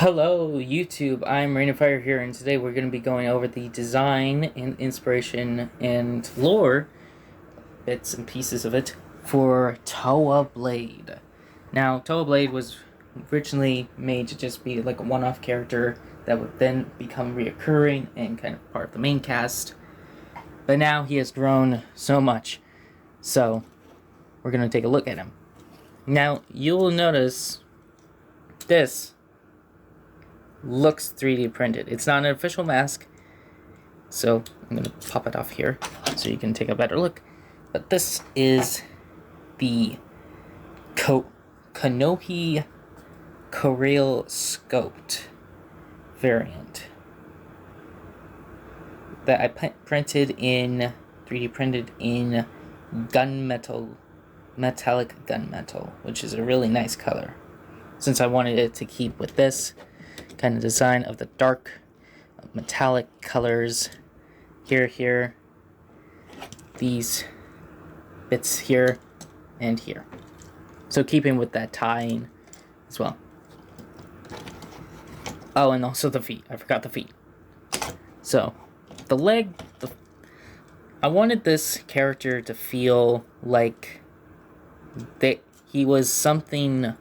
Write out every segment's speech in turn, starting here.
Hello YouTube, I'm Rain of Fire here, and today we're going to be going over the design and inspiration and lore, bits and pieces of it, for Toa Blade. Now, Toa Blade was originally made to just be like a one-off character that would then become reoccurring and kind of part of the main cast, but now he has grown so much, so we're going to take a look at him. Now, you'll notice this looks 3D printed. It's not an official mask, so I'm going to pop it off here so you can take a better look. But this is the Kanohi Corel Scoped variant that I printed in 3D printed in metallic gunmetal, which is a really nice color. Since I wanted it to keep with this kind of design of the dark metallic colors here, these bits here and here, so keeping with that tying as well. Oh, and also the feet. I forgot the feet. So the leg, I wanted this character to feel like that he was something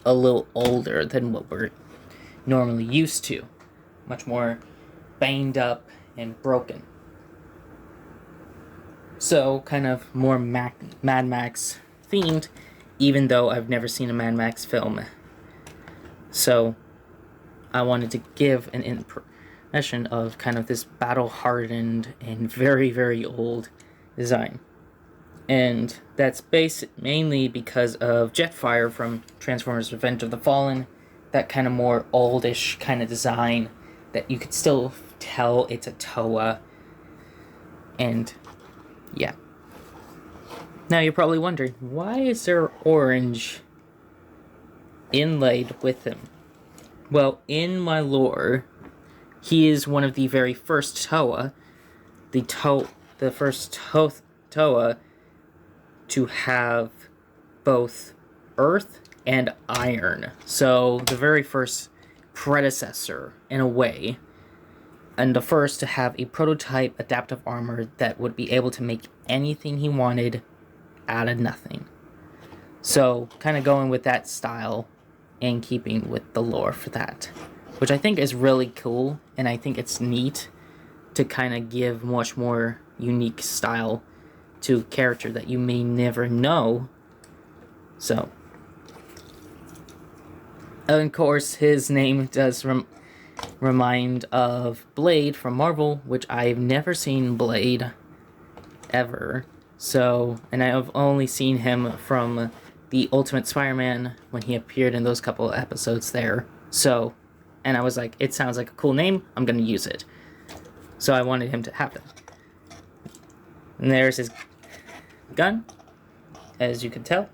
a little older than what we're normally used to, much more banged up and broken. So kind of more Mad Max themed, even though I've never seen a Mad Max film. So I wanted to give an impression of kind of this battle-hardened and very, very old design. And that's mainly because of Jetfire from Transformers Revenge of the Fallen, that kind of more oldish kind of design that you could still tell it's a Toa. And yeah. Now you're probably wondering, why is there orange inlaid with him? Well, in my lore, he is one of the very first Toa, the first Toa to have both earth and iron. So the very first predecessor, in a way, and the first to have a prototype adaptive armor that would be able to make anything he wanted out of nothing. So kind of going with that style and keeping with the lore for that, which I think is really cool, and I think it's neat to kind of give much more unique style to a character that you may never know. So, and of course, his name does remind of Blade from Marvel, which I've never seen Blade ever. So, and I've only seen him from the Ultimate Spider-Man when he appeared in those couple of episodes there. So, and I was like, it sounds like a cool name, I'm gonna use it. So I wanted him to have it. And there's his gun, as you can tell.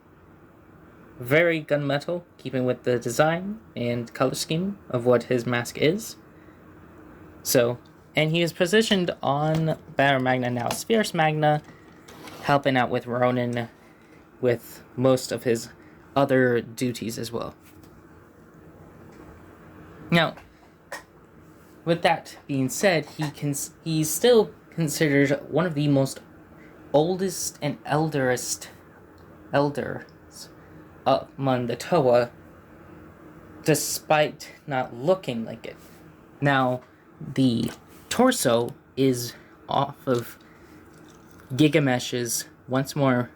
Very gunmetal, keeping with the design and color scheme of what his mask is. So, and he is positioned on Banner Magna, now Spheres Magna, helping out with Ronan with most of his other duties as well. Now, with that being said, he's still considered one of the most oldest and elders among the Toa, despite not looking like it. Now, the torso is off of Gigamesh's once more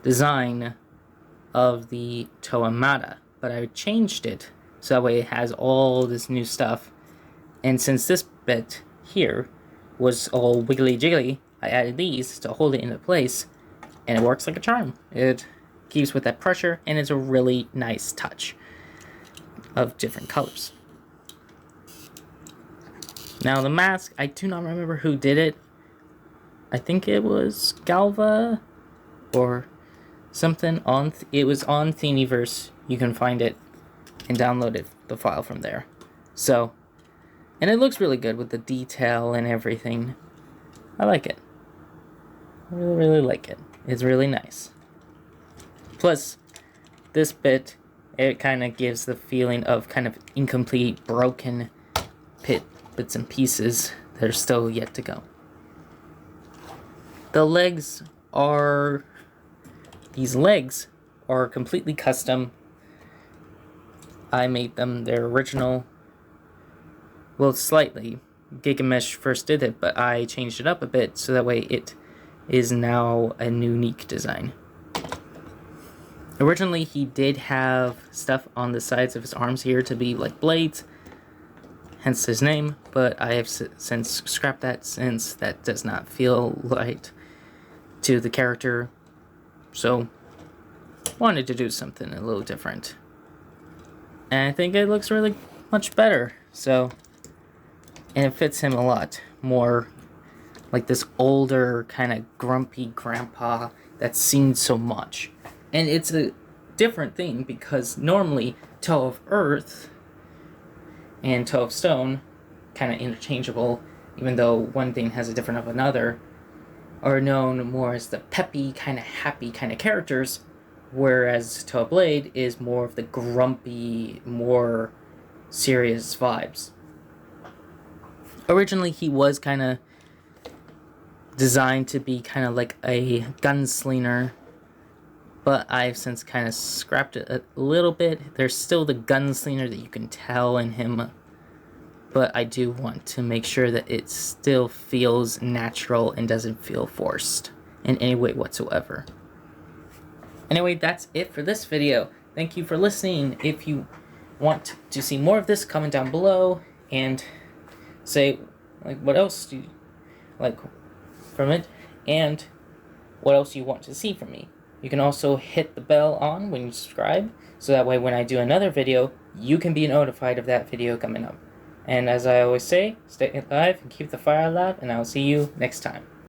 design of the Toa Mata, but I changed it so that way it has all this new stuff. And since this bit here was all wiggly jiggly, I added these to hold it into place, and it works like a charm. It keeps with that pressure, and it's a really nice touch of different colors. Now the mask, I do not remember who did it. I think it was Galva or something. It was on Thingiverse. You can find it and download it, the file from there. So, and it looks really good with the detail and everything. I like it. I really, really like it. It's really nice. Plus, this bit it kind of gives the feeling of kind of incomplete, broken bits and pieces that are still yet to go. These legs are completely custom. I made them. They're original. Well, slightly. Gigamesh first did it, but I changed it up a bit so that way it is now a unique design. Originally, he did have stuff on the sides of his arms here to be like blades, hence his name, but I have since scrapped that since that does not feel right to the character, so wanted to do something a little different. And I think it looks really much better, so, and it fits him a lot more like this older kind of grumpy grandpa that's seen so much. And it's a different thing because normally Toe of Earth and Toe of Stone, kind of interchangeable, even though one thing has a different of another, are known more as the peppy, kind of happy kind of characters, whereas Toa Blade is more of the grumpy, more serious vibes. Originally, he was kind of designed to be kind of like a gunslinger, but I've since kind of scrapped it a little bit. There's still the gunslinger that you can tell in him, but I do want to make sure that it still feels natural and doesn't feel forced in any way whatsoever. Anyway, that's it for this video. Thank you for listening. If you want to see more of this, comment down below and say like what else do you like from it and what else you want to see from me. You can also hit the bell on when you subscribe, so that way when I do another video, you can be notified of that video coming up. And as I always say, stay alive and keep the fire alive, and I'll see you next time.